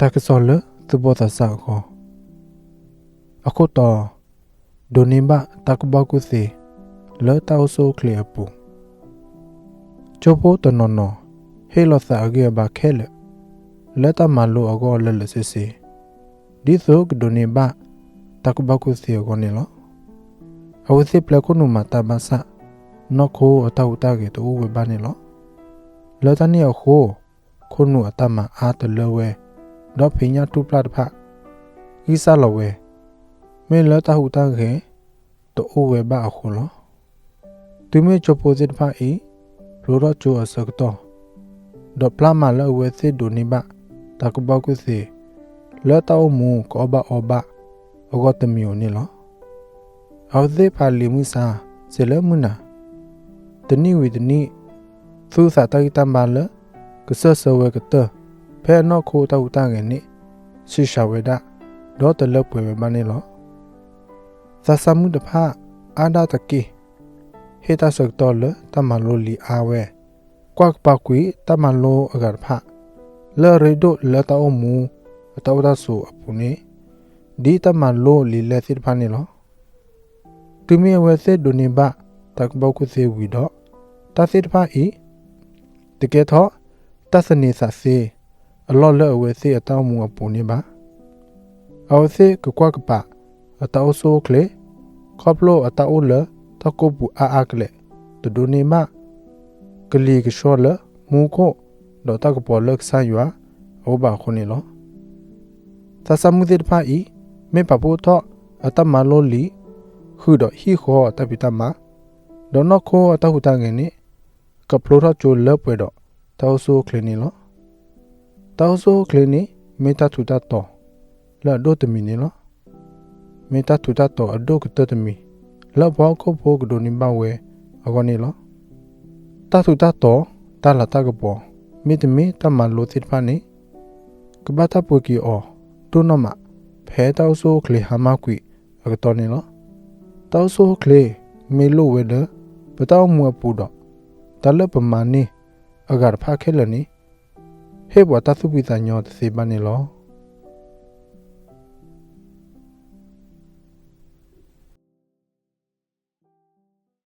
တာကစောလသူဘောသစာခောအခုတော့ဒိုနေဘတာကဘကုစီလောတောက်ဆိုကလျပူချိုဖို့တနော်နော်ဟေလောစာအကေဘာခဲလလက်တမလိုအကောလလစစ်စီဒီဆိုကဒိုနေဘတာကဘကုစီကိုနေလောအဝစီပလကုနုမတာဘာစာနော်ခိုအတောက်တာကေတူဝေဘာနေလောလောတနီအခုခုနုအတမအားတလဝဲဒေါဖိညာတူပလတ်ဖဤစားလဝဲမဲလတဟုတာကေတူဝဲဘာအခုလောသူမဲချိုပိုစစ်ဖာဤလိုတော့ချိုအစကတော့ဒေါပလာမလဝဲစစ်ဒိုနိဘတကဘကုစီလောတောမူကောဘအဘအဂတ်မီယိုနီလောအော်သေပါလီမူစာဇေလမူနာတနိဝီတနိသူစာတကိတမလကဆဆဝဲကတဖဲနော့ခိုတောတာငယ်နိရှိရှာဝဲဒဒေါတလပွေမနေလောသဆမှုတဖအာဒတကိဟေတစကတော်လတမလိုလီအာဝဲကွက်ပကွေတမလိုအဂရဖလဲရေဒိုလတောမူအတောဒါဆူအပူနေဒီတမလိုလီလက်စစ်ဖာနေလောသူမီဝဲစစ်ဒိုနေဘတကဘောကုစေဝီတော့တစစ်ဖာဤတကယ်တော့တသနေဆစေအလောလဲဝဲစေအတောမူအပူနေပါအောစေကကွက်ကပအတောဆိုကလေခေါပလိုအတောလတကုပူအာကလေတဒိုနေမကလီကရှောလမူကိုဒေါ်တကပေါ်လက်ဆာယွာအောဘာခုနေလောသဆမှုတိဖာဤမေပပိုတော့အတမလိုလီခုတော့ဟီခောတပိတမဒေါ်နခောတဟုတငယ်နေကပလိုထချိုလပွေတော့တောဆိုကလနီလောတောဆိုကလနီမေတထူတတော့လာဒိုတမီနေလောမေတထူတတော့အဒုကတတမီလောဘောခုဖို့ကဒိုနိဘဝဲအကောနေလောတထူတတော့တလာတကပေါ်မိတမီတမလိုတိဖာနေကဘာတာပွေကီအောဒိုနမဖဲတောဆိုကလေဟာမကွီအကတော်နေလောတောဆိုကလေမေလိုဝဲဒပတောမွေပူတော့တလပမာနေအဂါဖာခဲလနီဟေဘဝတသုပိတညောတစေပနေလော